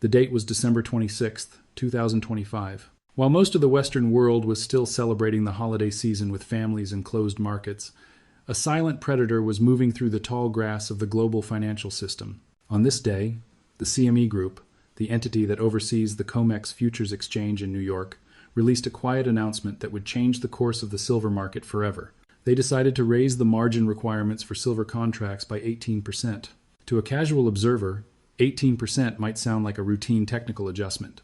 The date was December 26th, 2025. While most of the Western world was still celebrating the holiday season with families and closed markets, a silent predator was moving through the tall grass of the global financial system. On this day, the CME Group, the entity that oversees the Comex futures exchange in New York, released a quiet announcement that would change the course of the silver market forever. They decided to raise the margin requirements for silver contracts by 18%. To a casual observer, 18% might sound like a routine technical adjustment.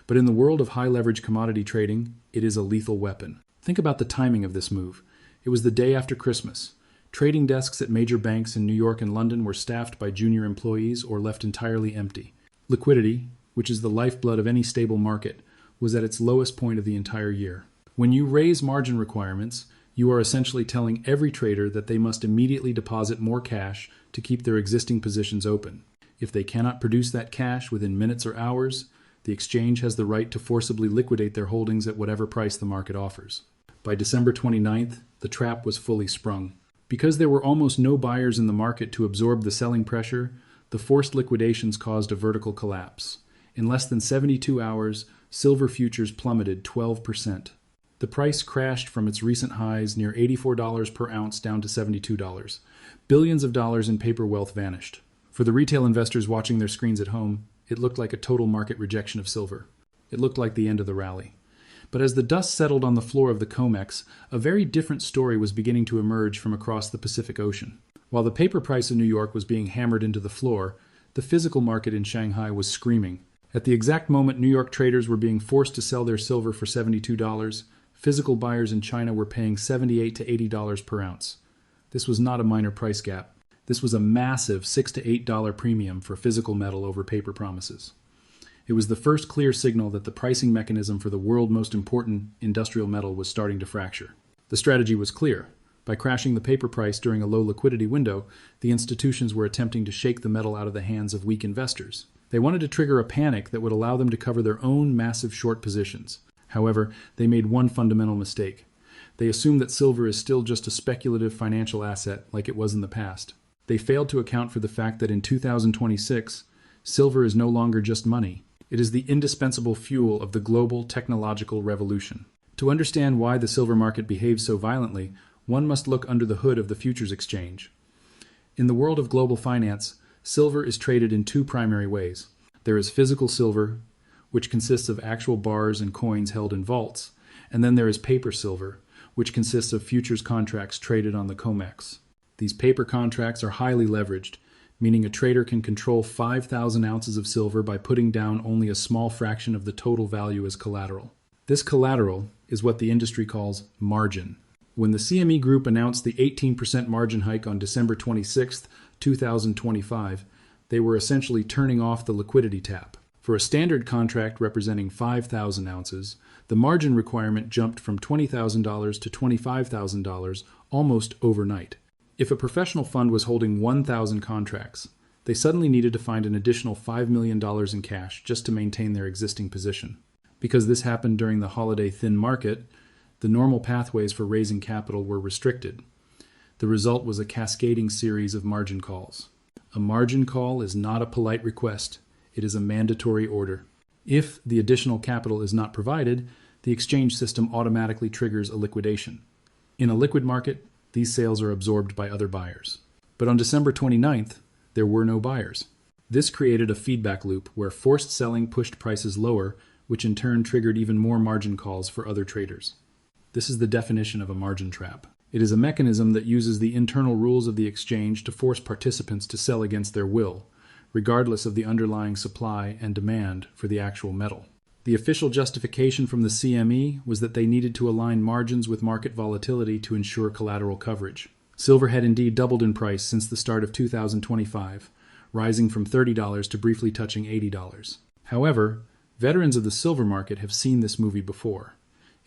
But in the world of high-leverage commodity trading, it is a lethal weapon. Think about the timing of this move. It was the day after Christmas. Trading desks at major banks in New York and London were staffed by junior employees or left entirely empty. Liquidity, which is the lifeblood of any stable market, was at its lowest point of the entire year. When you raise margin requirements, you are essentially telling every trader that they must immediately deposit more cash to keep their existing positions open. If they cannot produce that cash within minutes or hours, the exchange has the right to forcibly liquidate their holdings at whatever price the market offers. By December 29th, the trap was fully sprung. Because there were almost no buyers in the market to absorb the selling pressure, the forced liquidations caused a vertical collapse. In less than 72 hours, silver futures plummeted 12%. The price crashed from its recent highs near $84 per ounce down to $72. Billions of dollars in paper wealth vanished. For the retail investors watching their screens at home, it looked like a total market rejection of silver. It looked like the end of the rally. But as the dust settled on the floor of the Comex, a very different story was beginning to emerge from across the Pacific Ocean. While the paper price in New York was being hammered into the floor, the physical market in Shanghai was screaming. At the exact moment New York traders were being forced to sell their silver for $72, physical buyers in China were paying $78 to $80 per ounce. This was not a minor price gap. This was a massive $6 to $8 premium for physical metal over paper promises. It was the first clear signal that the pricing mechanism for the world's most important industrial metal was starting to fracture. The strategy was clear. By crashing the paper price during a low liquidity window, the institutions were attempting to shake the metal out of the hands of weak investors. They wanted to trigger a panic that would allow them to cover their own massive short positions. However, they made one fundamental mistake. They assumed that silver is still just a speculative financial asset like it was in the past. They failed to account for the fact that in 2026, silver is no longer just money. It is the indispensable fuel of the global technological revolution. To understand why the silver market behaves so violently, one must look under the hood of the futures exchange. In the world of global finance, silver is traded in two primary ways. There is physical silver, which consists of actual bars and coins held in vaults, and then there is paper silver, which consists of futures contracts traded on the Comex. These paper contracts are highly leveraged, meaning a trader can control 5,000 ounces of silver by putting down only a small fraction of the total value as collateral. This collateral is what the industry calls margin. When the CME Group announced the 18% margin hike on December 26, 2025, they were essentially turning off the liquidity tap. For a standard contract representing 5,000 ounces, the margin requirement jumped from $20,000 to $25,000 almost overnight. If a professional fund was holding 1,000 contracts, they suddenly needed to find an additional $5 million in cash just to maintain their existing position. Because this happened during the holiday thin market, the normal pathways for raising capital were restricted. The result was a cascading series of margin calls. A margin call is not a polite request. It is a mandatory order. If the additional capital is not provided, the exchange system automatically triggers a liquidation. In a liquid market, these sales are absorbed by other buyers. But on December 29th, there were no buyers. This created a feedback loop where forced selling pushed prices lower, which in turn triggered even more margin calls for other traders. This is the definition of a margin trap. It is a mechanism that uses the internal rules of the exchange to force participants to sell against their will, regardless of the underlying supply and demand for the actual metal. The official justification from the CME was that they needed to align margins with market volatility to ensure collateral coverage. Silver had indeed doubled in price since the start of 2025, rising from $30 to briefly touching $80. However, veterans of the silver market have seen this movie before.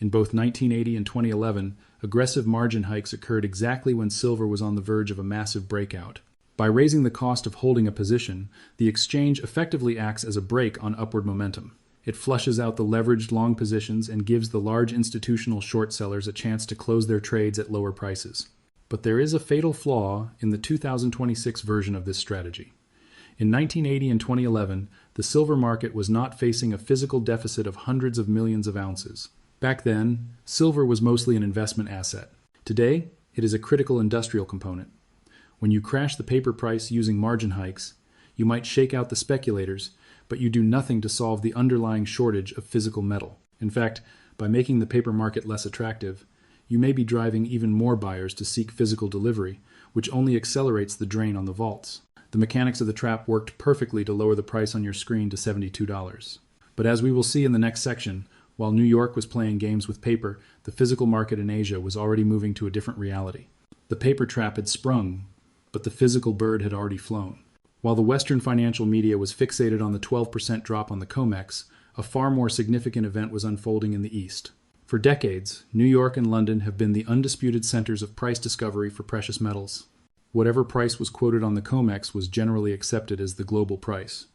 In both 1980 and 2011, aggressive margin hikes occurred exactly when silver was on the verge of a massive breakout. By raising the cost of holding a position, the exchange effectively acts as a brake on upward momentum. It flushes out the leveraged long positions and gives the large institutional short sellers a chance to close their trades at lower prices. But there is a fatal flaw in the 2026 version of this strategy. In 1980 and 2011, the silver market was not facing a physical deficit of hundreds of millions of ounces. Back then, silver was mostly an investment asset. Today, it is a critical industrial component. When you crash the paper price using margin hikes, you might shake out the speculators, but you do nothing to solve the underlying shortage of physical metal. In fact, by making the paper market less attractive, you may be driving even more buyers to seek physical delivery, which only accelerates the drain on the vaults. The mechanics of the trap worked perfectly to lower the price on your screen to $72. But as we will see in the next section, while New York was playing games with paper, the physical market in Asia was already moving to a different reality. The paper trap had sprung, but the physical bird had already flown. While the Western financial media was fixated on the 12% drop on the Comex, a far more significant event was unfolding in the East. For decades, New York and London have been the undisputed centers of price discovery for precious metals. Whatever price was quoted on the Comex was generally accepted as the global price.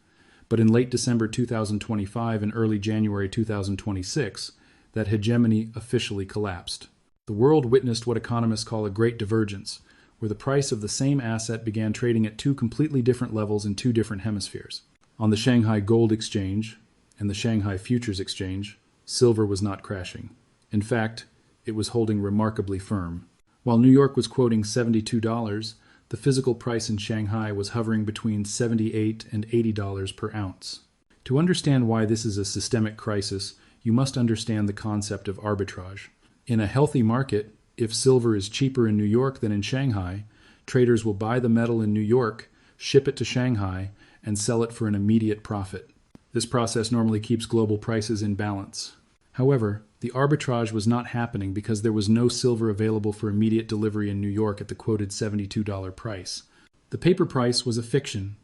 But in late December 2025 and early January 2026, that hegemony officially collapsed. The world witnessed what economists call a great divergence, where the price of the same asset began trading at two completely different levels in two different hemispheres. On the Shanghai Gold Exchange and the Shanghai Futures Exchange, silver was not crashing. In fact, it was holding remarkably firm. While New York was quoting $72, the physical price in Shanghai was hovering between $78 and $80 per ounce. To understand why this is a systemic crisis, you must understand the concept of arbitrage. In a healthy market, if silver is cheaper in New York than in Shanghai, traders will buy the metal in New York, ship it to Shanghai, and sell it for an immediate profit. This process normally keeps global prices in balance. However, the arbitrage was not happening because there was no silver available for immediate delivery in New York at the quoted $72 price. The paper price was a fiction,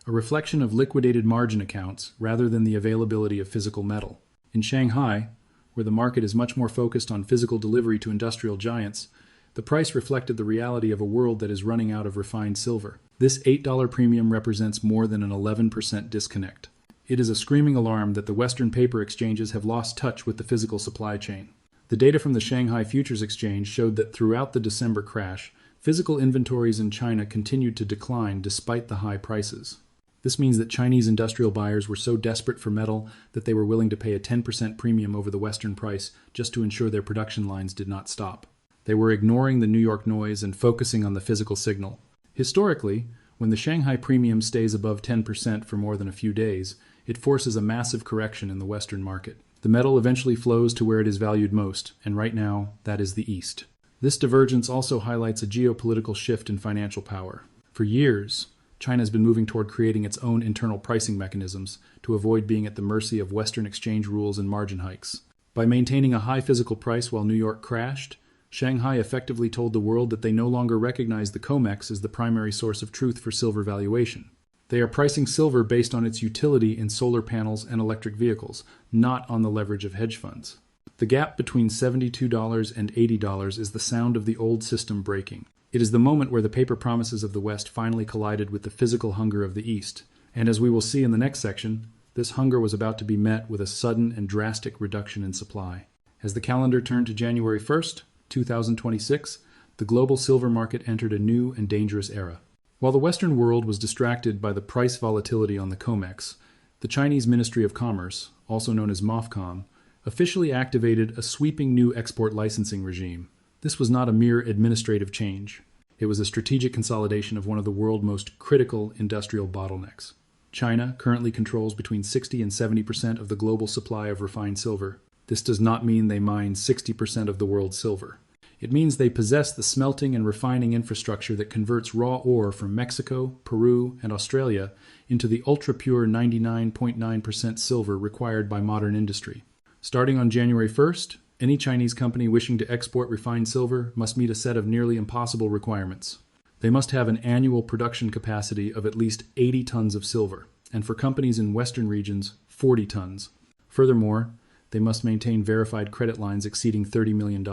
a reflection of liquidated margin accounts rather than the availability of physical metal. In Shanghai, where the market is much more focused on physical delivery to industrial giants, the price reflected the reality of a world that is running out of refined silver. This $8 premium represents more than an 11% disconnect. It is a screaming alarm that the Western paper exchanges have lost touch with the physical supply chain. The data from the Shanghai Futures Exchange showed that throughout the December crash, physical inventories in China continued to decline despite the high prices. This means that Chinese industrial buyers were so desperate for metal that they were willing to pay a 10% premium over the Western price just to ensure their production lines did not stop. They were ignoring the New York noise and focusing on the physical signal. Historically, when the Shanghai premium stays above 10% for more than a few days, it forces a massive correction in the Western market. The metal eventually flows to where it is valued most, and right now, that is the East. This divergence also highlights a geopolitical shift in financial power. For years, China has been moving toward creating its own internal pricing mechanisms to avoid being at the mercy of Western exchange rules and margin hikes. By maintaining a high physical price while New York crashed, Shanghai effectively told the world that they no longer recognize the Comex as the primary source of truth for silver valuation. They are pricing silver based on its utility in solar panels and electric vehicles, not on the leverage of hedge funds. The gap between $72 and $80 is the sound of the old system breaking. It is the moment where the paper promises of the West finally collided with the physical hunger of the East. And as we will see in the next section, this hunger was about to be met with a sudden and drastic reduction in supply. As the calendar turned to January 1st, 2026, the global silver market entered a new and dangerous era. While the Western world was distracted by the price volatility on the Comex, the Chinese Ministry of Commerce, also known as MOFCOM, officially activated a sweeping new export licensing regime. This was not a mere administrative change. It was a strategic consolidation of one of the world's most critical industrial bottlenecks. China currently controls between 60 and 70% of the global supply of refined silver. This does not mean they mine 60% of the world's silver. It means they possess the smelting and refining infrastructure that converts raw ore from Mexico, Peru, and Australia into the ultra-pure 99.9% silver required by modern industry. Starting on January 1st, any Chinese company wishing to export refined silver must meet a set of nearly impossible requirements. They must have an annual production capacity of at least 80 tons of silver, and for companies in Western regions, 40 tons. Furthermore, they must maintain verified credit lines exceeding $30 million.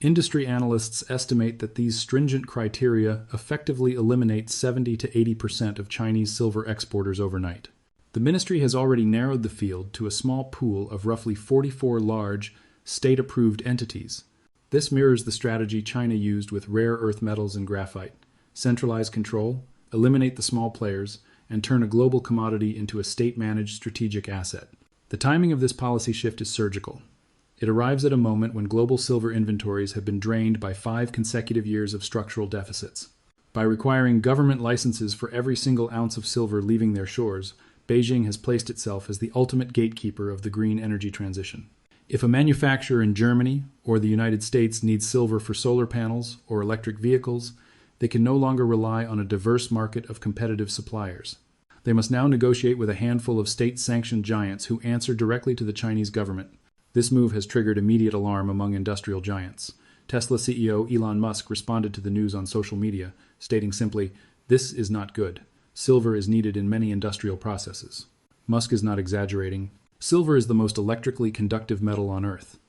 Industry analysts estimate that these stringent criteria effectively eliminate 70 to 80% of Chinese silver exporters overnight. The ministry has already narrowed the field to a small pool of roughly 44 large, state-approved entities. This mirrors the strategy China used with rare earth metals and graphite. Centralize control, eliminate the small players, and turn a global commodity into a state-managed strategic asset. The timing of this policy shift is surgical. It arrives at a moment when global silver inventories have been drained by 5 consecutive years of structural deficits. By requiring government licenses for every single ounce of silver leaving their shores, Beijing has placed itself as the ultimate gatekeeper of the green energy transition. If a manufacturer in Germany or the United States needs silver for solar panels or electric vehicles, they can no longer rely on a diverse market of competitive suppliers. They must now negotiate with a handful of state-sanctioned giants who answer directly to the Chinese government. This move has triggered immediate alarm among industrial giants. Tesla CEO Elon Musk responded to the news on social media, stating simply, "This is not good. Silver is needed in many industrial processes." Musk is not exaggerating. Silver is the most electrically conductive metal on Earth.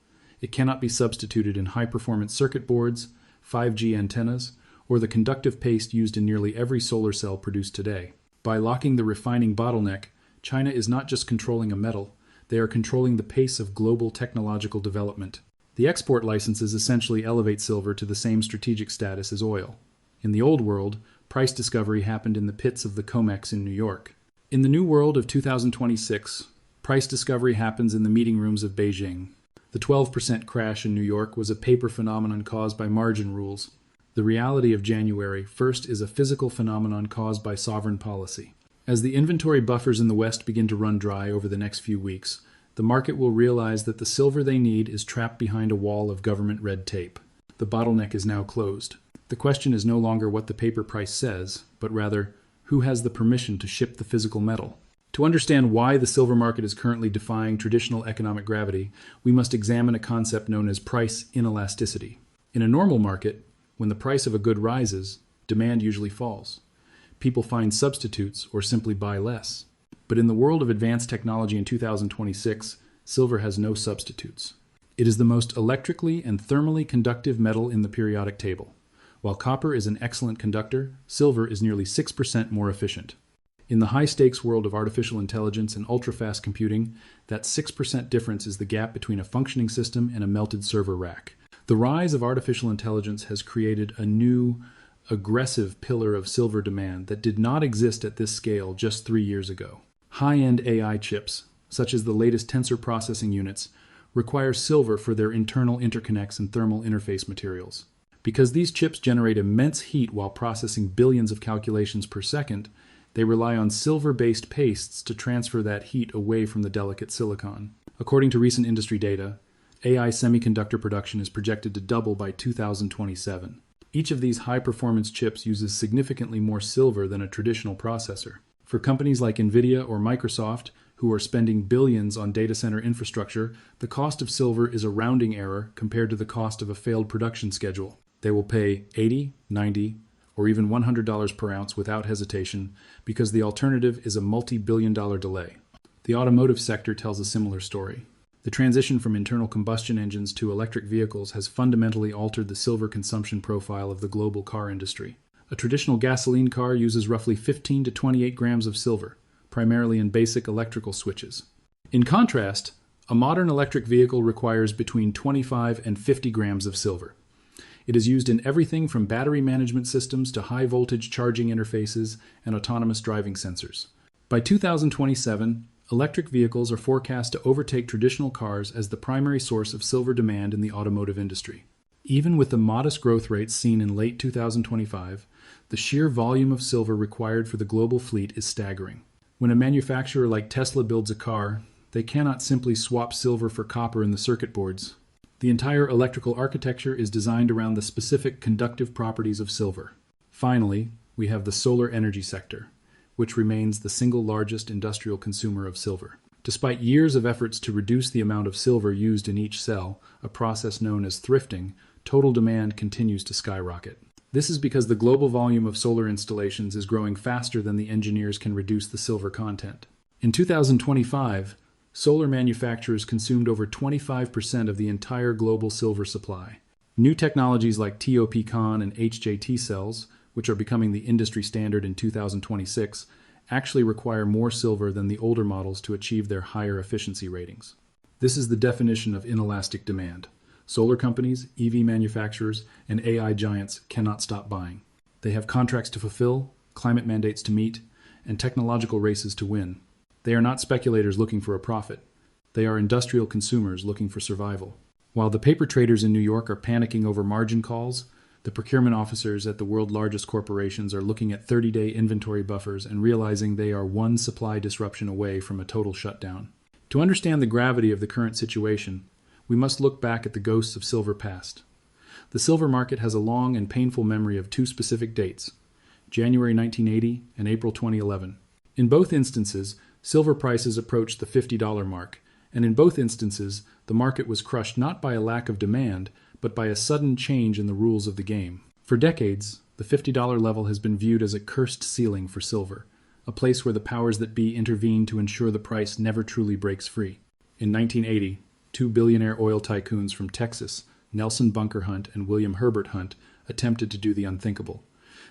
It cannot be substituted in high-performance circuit boards, 5G antennas, or the conductive paste used in nearly every solar cell produced today. By locking the refining bottleneck, China is not just controlling a metal, they are controlling the pace of global technological development. The export licenses essentially elevate silver to the same strategic status as oil. In the old world, price discovery happened in the pits of the Comex in New York. In the new world of 2026, price discovery happens in the meeting rooms of Beijing. The 12% crash in New York was a paper phenomenon caused by margin rules. The reality of January 1st is a physical phenomenon caused by sovereign policy. As the inventory buffers in the West begin to run dry over the next few weeks, the market will realize that the silver they need is trapped behind a wall of government red tape. The bottleneck is now closed. The question is no longer what the paper price says, but rather, who has the permission to ship the physical metal? To understand why the silver market is currently defying traditional economic gravity, we must examine a concept known as price inelasticity. In a normal market, when the price of a good rises, demand usually falls. People find substitutes or simply buy less. But in the world of advanced technology in 2026, silver has no substitutes. It is the most electrically and thermally conductive metal in the periodic table. While copper is an excellent conductor, silver is nearly 6% more efficient. In the high-stakes world of artificial intelligence and ultra-fast computing, that 6% difference is the gap between a functioning system and a melted server rack. The rise of artificial intelligence has created a new, aggressive pillar of silver demand that did not exist at this scale just 3 years ago. High-end AI chips, such as the latest tensor processing units, require silver for their internal interconnects and thermal interface materials. Because these chips generate immense heat while processing billions of calculations per second, they rely on silver-based pastes to transfer that heat away from the delicate silicon. According to recent industry data, AI semiconductor production is projected to double by 2027. Each of these high-performance chips uses significantly more silver than a traditional processor. For companies like NVIDIA or Microsoft, who are spending billions on data center infrastructure, the cost of silver is a rounding error compared to the cost of a failed production schedule. They will pay $80, $90, or even $100 per ounce without hesitation because the alternative is a multi-billion-dollar delay. The automotive sector tells a similar story. The transition from internal combustion engines to electric vehicles has fundamentally altered the silver consumption profile of the global car industry. A traditional gasoline car uses roughly 15 to 28 grams of silver, primarily in basic electrical switches. In contrast, a modern electric vehicle requires between 25 and 50 grams of silver. It is used in everything from battery management systems to high-voltage charging interfaces and autonomous driving sensors. By 2027, electric vehicles are forecast to overtake traditional cars as the primary source of silver demand in the automotive industry. Even with the modest growth rates seen in late 2025, the sheer volume of silver required for the global fleet is staggering. When a manufacturer like Tesla builds a car, they cannot simply swap silver for copper in the circuit boards. The entire electrical architecture is designed around the specific conductive properties of silver. Finally, we have the solar energy sector, which remains the single largest industrial consumer of silver. Despite years of efforts to reduce the amount of silver used in each cell, a process known as thrifting, total demand continues to skyrocket. This is because the global volume of solar installations is growing faster than the engineers can reduce the silver content. In 2025, solar manufacturers consumed over 25% of the entire global silver supply. New technologies like TOPCon and HJT cells, which are becoming the industry standard in 2026, actually require more silver than the older models to achieve their higher efficiency ratings. This is the definition of inelastic demand. Solar companies, EV manufacturers, and AI giants cannot stop buying. They have contracts to fulfill, climate mandates to meet, and technological races to win. They are not speculators looking for a profit. They are industrial consumers looking for survival. While the paper traders in New York are panicking over margin calls, the procurement officers at the world's largest corporations are looking at 30-day inventory buffers and realizing they are one supply disruption away from a total shutdown. To understand the gravity of the current situation, we must look back at the ghosts of silver past. The silver market has a long and painful memory of two specific dates, January 1980 and April 2011. In both instances, silver prices approached the $50 mark, and in both instances, the market was crushed not by a lack of demand, but by a sudden change in the rules of the game. For decades, the $50 level has been viewed as a cursed ceiling for silver, a place where the powers that be intervene to ensure the price never truly breaks free. In 1980, two billionaire oil tycoons from Texas, Nelson Bunker Hunt and William Herbert Hunt, attempted to do the unthinkable.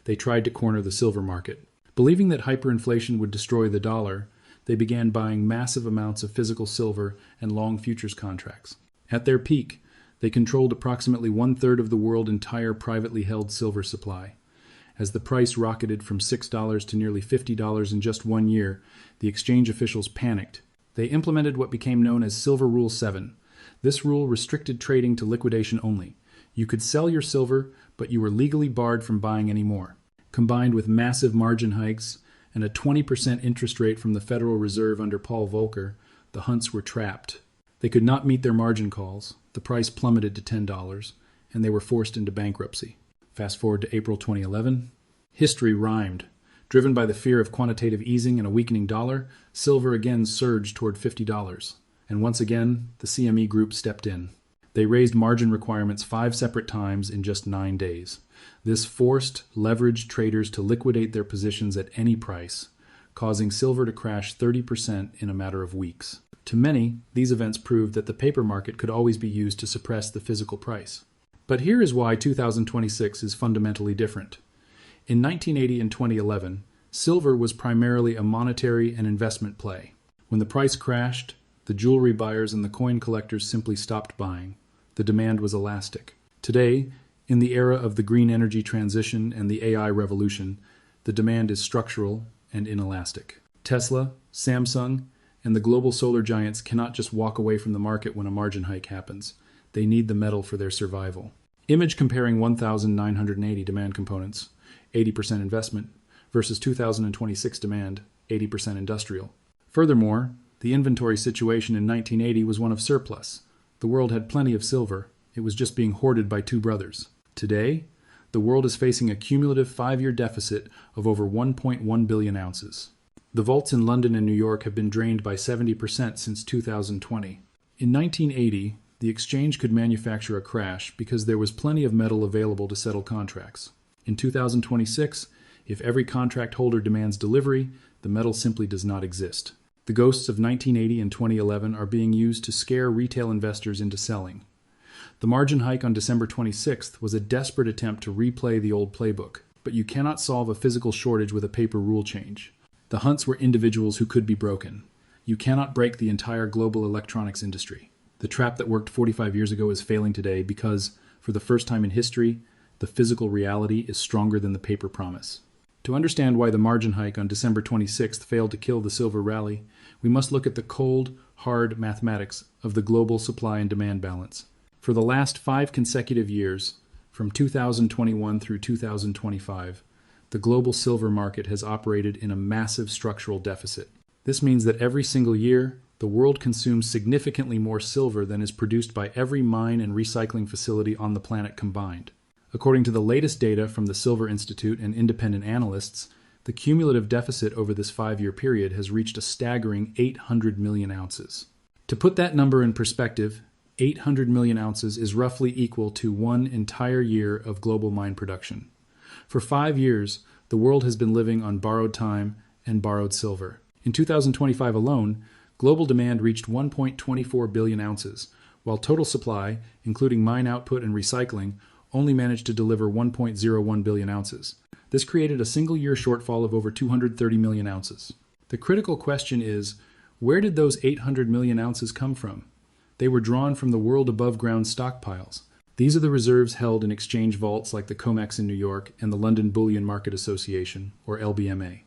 They tried to corner the silver market. Believing that hyperinflation would destroy the dollar, they began buying massive amounts of physical silver and long futures contracts. At their peak, they controlled approximately one-third of the world's entire privately held silver supply. As the price rocketed from $6 to nearly $50 in just 1 year, the exchange officials panicked. They implemented what became known as Silver Rule 7. This rule restricted trading to liquidation only. You could sell your silver, but you were legally barred from buying any more. Combined with massive margin hikes and a 20% interest rate from the Federal Reserve under Paul Volcker, the Hunts were trapped. They could not meet their margin calls, the price plummeted to $10, and they were forced into bankruptcy. Fast forward to April 2011. History rhymed. Driven by the fear of quantitative easing and a weakening dollar, silver again surged toward $50. And once again, the CME Group stepped in. They raised margin requirements 5 separate times in just 9 days. This forced leveraged traders to liquidate their positions at any price, causing silver to crash 30% in a matter of weeks. To many, these events proved that the paper market could always be used to suppress the physical price. But here is why 2026 is fundamentally different. In 1980 and 2011, silver was primarily a monetary and investment play. When the price crashed, the jewelry buyers and the coin collectors simply stopped buying. The demand was elastic. Today, in the era of the green energy transition and the AI revolution, the demand is structural and inelastic. Tesla, Samsung, and the global solar giants cannot just walk away from the market when a margin hike happens. They need the metal for their survival. Image comparing 1,980 demand components, 80% investment, versus 2026 demand, 80% industrial. Furthermore, the inventory situation in 1980 was one of surplus. The world had plenty of silver. It was just being hoarded by two brothers. Today, the world is facing a cumulative 5-year deficit of over 1.1 billion ounces. The vaults in London and New York have been drained by 70% since 2020. In 1980, the exchange could manufacture a crash because there was plenty of metal available to settle contracts. In 2026, if every contract holder demands delivery, the metal simply does not exist. The ghosts of 1980 and 2011 are being used to scare retail investors into selling. The margin hike on December 26th was a desperate attempt to replay the old playbook, but you cannot solve a physical shortage with a paper rule change. The Hunts were individuals who could be broken. You cannot break the entire global electronics industry. The trap that worked 45 years ago is failing today because, for the first time in history, the physical reality is stronger than the paper promise. To understand why the margin hike on December 26th failed to kill the silver rally, we must look at the cold, hard mathematics of the global supply and demand balance. For the last 5 consecutive years, from 2021 through 2025, the global silver market has operated in a massive structural deficit. This means that every single year, the world consumes significantly more silver than is produced by every mine and recycling facility on the planet combined. According to the latest data from the Silver Institute and independent analysts, the cumulative deficit over this 5-year period has reached a staggering 800 million ounces. To put that number in perspective, 800 million ounces is roughly equal to 1 entire year of global mine production. For 5 years, the world has been living on borrowed time and borrowed silver. In 2025 alone, global demand reached 1.24 billion ounces, while total supply, including mine output and recycling, only managed to deliver 1.01 billion ounces. This created a single-year shortfall of over 230 million ounces. The critical question is, where did those 800 million ounces come from? They were drawn from the world above-ground stockpiles. These are the reserves held in exchange vaults like the Comex in New York and the London Bullion Market Association, or LBMA.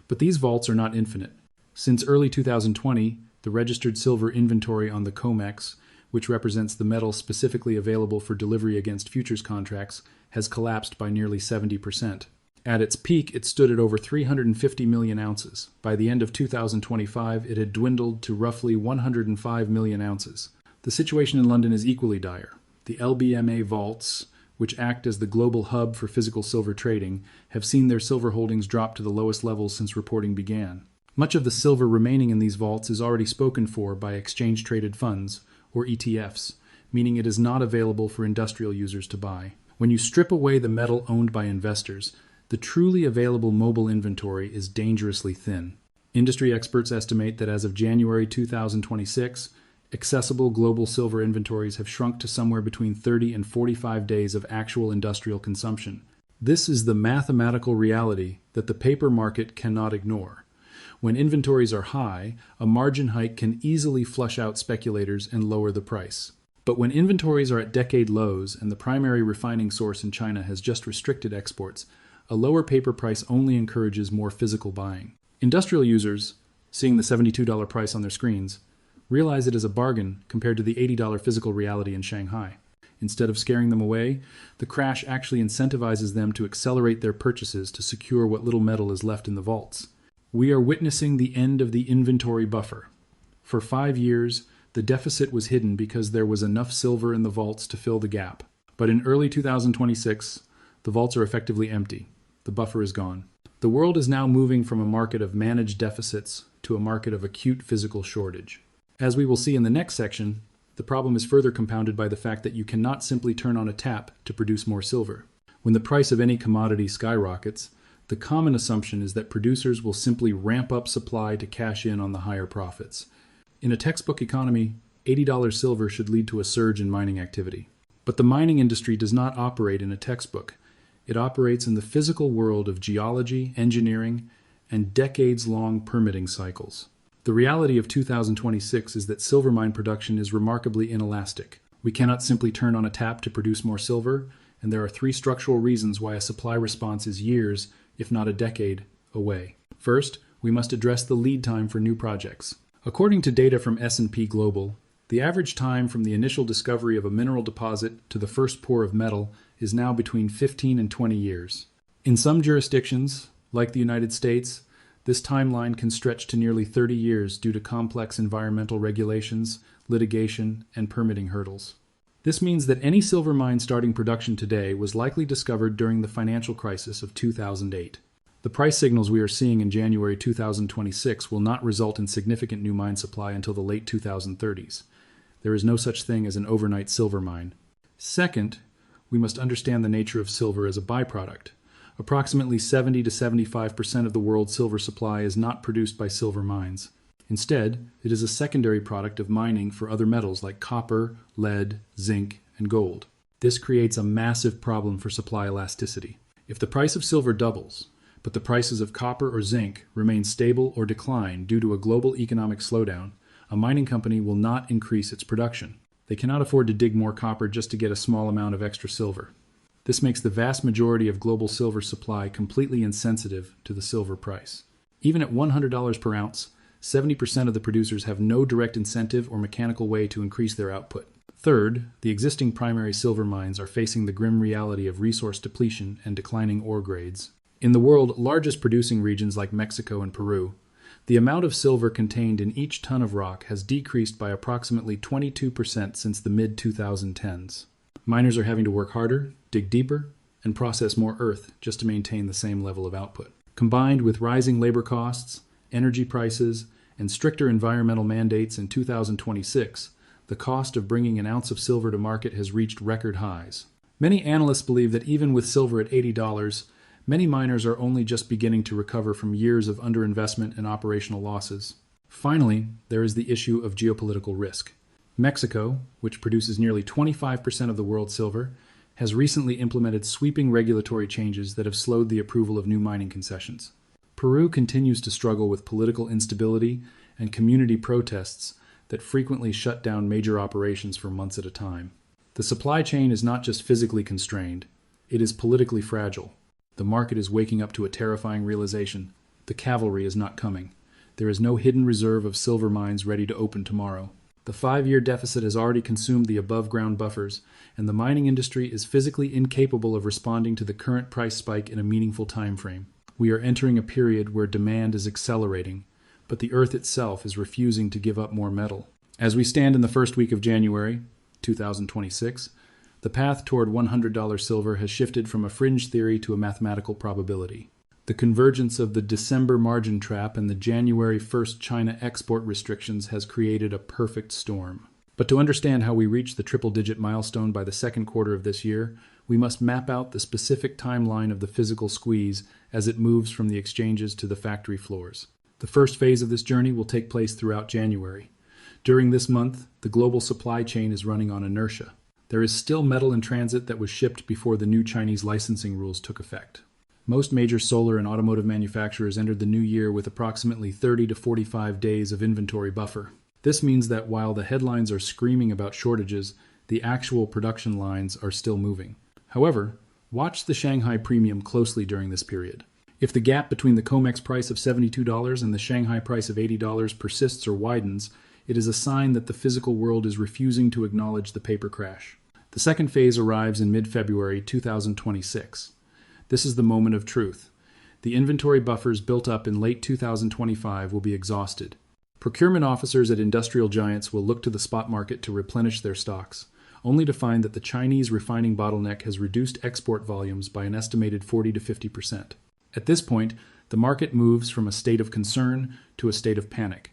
But these vaults are not infinite. Since early 2020, the registered silver inventory on the Comex, which represents the metal specifically available for delivery against futures contracts, has collapsed by nearly 70%. At its peak, it stood at over 350 million ounces. By the end of 2025, it had dwindled to roughly 105 million ounces. The situation in London is equally dire. The LBMA vaults, which act as the global hub for physical silver trading, have seen their silver holdings drop to the lowest levels since reporting began. Much of the silver remaining in these vaults is already spoken for by exchange-traded funds, or ETFs, meaning it is not available for industrial users to buy. When you strip away the metal owned by investors, the truly available mobile inventory is dangerously thin. Industry experts estimate that as of January 2026, accessible global silver inventories have shrunk to somewhere between 30 and 45 days of actual industrial consumption. This is the mathematical reality that the paper market cannot ignore. When inventories are high, a margin hike can easily flush out speculators and lower the price. But when inventories are at decade lows and the primary refining source in China has just restricted exports, a lower paper price only encourages more physical buying. Industrial users, seeing the $72 price on their screens, realize it is a bargain compared to the $80 physical reality in Shanghai. Instead of scaring them away, the crash actually incentivizes them to accelerate their purchases to secure what little metal is left in the vaults. We are witnessing the end of the inventory buffer. For 5 years, the deficit was hidden because there was enough silver in the vaults to fill the gap. But in early 2026, the vaults are effectively empty. The buffer is gone. The world is now moving from a market of managed deficits to a market of acute physical shortage. As we will see in the next section, the problem is further compounded by the fact that you cannot simply turn on a tap to produce more silver. When the price of any commodity skyrockets, the common assumption is that producers will simply ramp up supply to cash in on the higher profits. In a textbook economy, $80 silver should lead to a surge in mining activity. But the mining industry does not operate in a textbook. It operates in the physical world of geology, engineering, and decades-long permitting cycles. The reality of 2026 is that silver mine production is remarkably inelastic. We cannot simply turn on a tap to produce more silver, and there are 3 structural reasons why a supply response is years, if not a decade, away. First, we must address the lead time for new projects. According to data from S&P Global, the average time from the initial discovery of a mineral deposit to the first pour of metal is now between 15 and 20 years. In some jurisdictions, like the United States, this timeline can stretch to nearly 30 years due to complex environmental regulations, litigation, and permitting hurdles. This means that any silver mine starting production today was likely discovered during the financial crisis of 2008. The price signals we are seeing in January 2026 will not result in significant new mine supply until the late 2030s. There is no such thing as an overnight silver mine. Second, we must understand the nature of silver as a byproduct. Approximately 70 to 75% of the world's silver supply is not produced by silver mines. Instead, it is a secondary product of mining for other metals like copper, lead, zinc, and gold. This creates a massive problem for supply elasticity. If the price of silver doubles, but the prices of copper or zinc remain stable or decline due to a global economic slowdown, a mining company will not increase its production. They cannot afford to dig more copper just to get a small amount of extra silver. This makes the vast majority of global silver supply completely insensitive to the silver price. Even at $100 per ounce, 70% of the producers have no direct incentive or mechanical way to increase their output. Third, the existing primary silver mines are facing the grim reality of resource depletion and declining ore grades. In the world's largest producing regions like Mexico and Peru, the amount of silver contained in each ton of rock has decreased by approximately 22% since the mid-2010s. Miners are having to work harder, dig deeper, and process more earth just to maintain the same level of output. Combined with rising labor costs, energy prices, and stricter environmental mandates in 2026, the cost of bringing an ounce of silver to market has reached record highs. Many analysts believe that even with silver at $80, many miners are only just beginning to recover from years of underinvestment and operational losses. Finally, there is the issue of geopolitical risk. Mexico, which produces nearly 25% of the world's silver, has recently implemented sweeping regulatory changes that have slowed the approval of new mining concessions. Peru continues to struggle with political instability and community protests that frequently shut down major operations for months at a time. The supply chain is not just physically constrained, it is politically fragile. The market is waking up to a terrifying realization. The cavalry is not coming. There is no hidden reserve of silver mines ready to open tomorrow. The 5-year deficit has already consumed the above-ground buffers, and the mining industry is physically incapable of responding to the current price spike in a meaningful time frame. We are entering a period where demand is accelerating, but the earth itself is refusing to give up more metal. As we stand in the first week of January 2026, the path toward $100 silver has shifted from a fringe theory to a mathematical probability. The convergence of the December margin trap and the January 1st China export restrictions has created a perfect storm. But to understand how we reach the triple-digit milestone by the second quarter of this year, we must map out the specific timeline of the physical squeeze as it moves from the exchanges to the factory floors. The first phase of this journey will take place throughout January. During this month, the global supply chain is running on inertia. There is still metal in transit that was shipped before the new Chinese licensing rules took effect. Most major solar and automotive manufacturers entered the new year with approximately 30 to 45 days of inventory buffer. This means that while the headlines are screaming about shortages, the actual production lines are still moving. However, watch the Shanghai premium closely during this period. If the gap between the Comex price of $72 and the Shanghai price of $80 persists or widens, it is a sign that the physical world is refusing to acknowledge the paper crash. The second phase arrives in mid-February 2026. This is the moment of truth. The inventory buffers built up in late 2025 will be exhausted. Procurement officers at industrial giants will look to the spot market to replenish their stocks, only to find that the Chinese refining bottleneck has reduced export volumes by an estimated 40 to 50%. At this point, the market moves from a state of concern to a state of panic.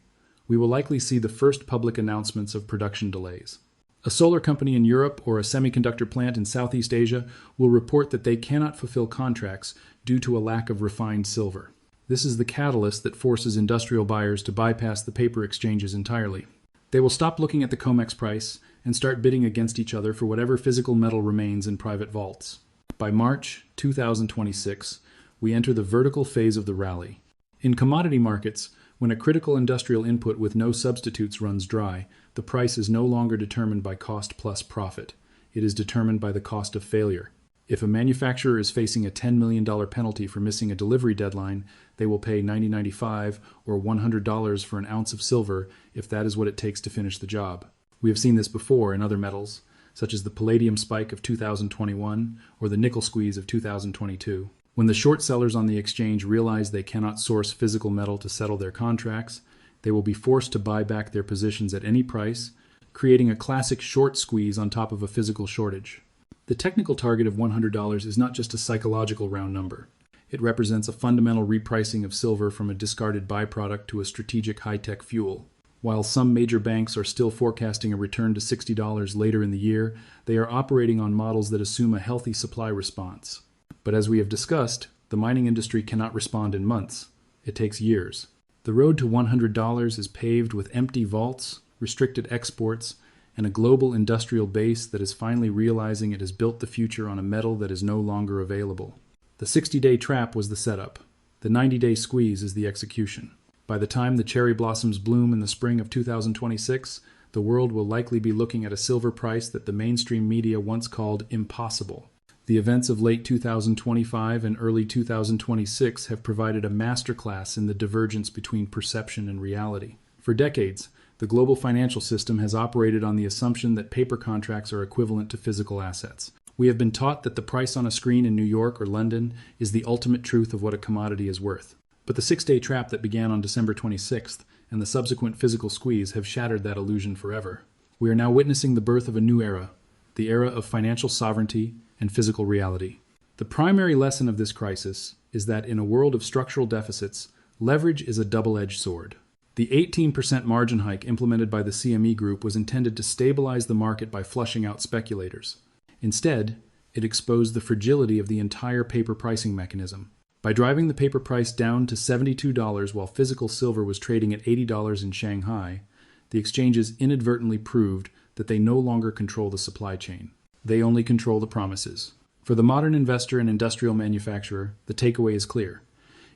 We will likely see the first public announcements of production delays. A solar company in Europe or a semiconductor plant in Southeast Asia will report that they cannot fulfill contracts due to a lack of refined silver. This is the catalyst that forces industrial buyers to bypass the paper exchanges entirely. They will stop looking at the Comex price and start bidding against each other for whatever physical metal remains in private vaults. By March 2026, we enter the vertical phase of the rally. In commodity markets, when a critical industrial input with no substitutes runs dry, the price is no longer determined by cost plus profit. It is determined by the cost of failure. If a manufacturer is facing a $10 million penalty for missing a delivery deadline, they will pay $90.95 or $100 for an ounce of silver if that is what it takes to finish the job. We have seen this before in other metals, such as the palladium spike of 2021 or the nickel squeeze of 2022. When the short sellers on the exchange realize they cannot source physical metal to settle their contracts, they will be forced to buy back their positions at any price, creating a classic short squeeze on top of a physical shortage. The technical target of $100 is not just a psychological round number. It represents a fundamental repricing of silver from a discarded byproduct to a strategic high-tech fuel. While some major banks are still forecasting a return to $60 later in the year, they are operating on models that assume a healthy supply response. But as we have discussed, the mining industry cannot respond in months. It takes years. The road to $100 is paved with empty vaults, restricted exports, and a global industrial base that is finally realizing it has built the future on a metal that is no longer available. The 60-day trap was the setup. The 90-day squeeze is the execution. By the time the cherry blossoms bloom in the spring of 2026, the world will likely be looking at a silver price that the mainstream media once called impossible. The events of late 2025 and early 2026 have provided a masterclass in the divergence between perception and reality. For decades, the global financial system has operated on the assumption that paper contracts are equivalent to physical assets. We have been taught that the price on a screen in New York or London is the ultimate truth of what a commodity is worth. But the 6-day trap that began on December 26th and the subsequent physical squeeze have shattered that illusion forever. We are now witnessing the birth of a new era, the era of financial sovereignty and physical reality. The primary lesson of this crisis is that in a world of structural deficits, leverage is a double-edged sword. The 18% margin hike implemented by the CME Group was intended to stabilize the market by flushing out speculators. Instead, it exposed the fragility of the entire paper pricing mechanism. By driving the paper price down to $72 while physical silver was trading at $80 in Shanghai, the exchanges inadvertently proved that they no longer control the supply chain. They only control the promises. For the modern investor and industrial manufacturer, the takeaway is clear.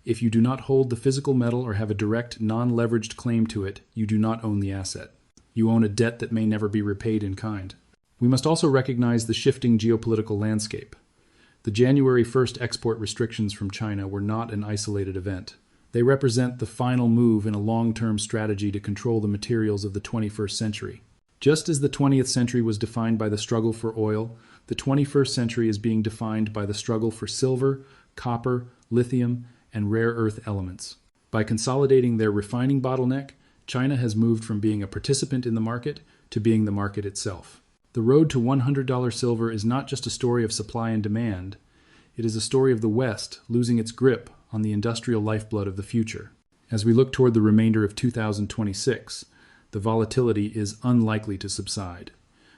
If you do not hold the physical metal or have a direct, non-leveraged claim to it, you do not own the asset. You own a debt that may never be repaid in kind. We must also recognize the shifting geopolitical landscape. The January 1st export restrictions from China were not an isolated event. They represent the final move in a long-term strategy to control the materials of the 21st century. Just as the 20th century was defined by the struggle for oil, the 21st century is being defined by the struggle for silver, copper, lithium, and rare earth elements. By consolidating their refining bottleneck, China has moved from being a participant in the market to being the market itself. The road to $100 silver is not just a story of supply and demand. It is a story of the West losing its grip on the industrial lifeblood of the future. As we look toward the remainder of 2026, the volatility is unlikely to subside.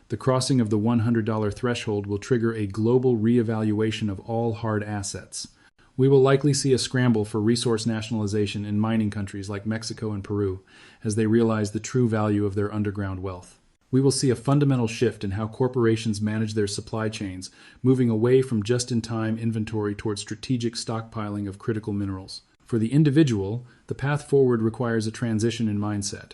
The crossing of the $100 threshold will trigger a global reevaluation of all hard assets. We will likely see a scramble for resource nationalization in mining countries like Mexico and Peru as they realize the true value of their underground wealth. We will see a fundamental shift in how corporations manage their supply chains, moving away from just-in-time inventory toward strategic stockpiling of critical minerals. For the individual, the path forward requires a transition in mindset.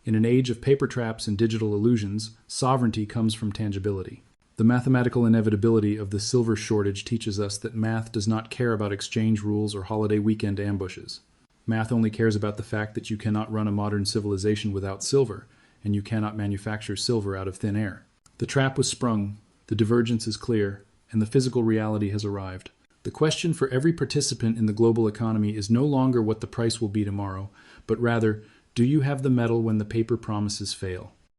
In an age of paper traps and digital illusions, sovereignty comes from tangibility. The mathematical inevitability of the silver shortage teaches us that math does not care about exchange rules or holiday weekend ambushes. Math only cares about the fact that you cannot run a modern civilization without silver, and you cannot manufacture silver out of thin air. The trap was sprung, the divergence is clear, and the physical reality has arrived. The question for every participant in the global economy is no longer what the price will be tomorrow, but rather, do you have the metal when the paper promises fail?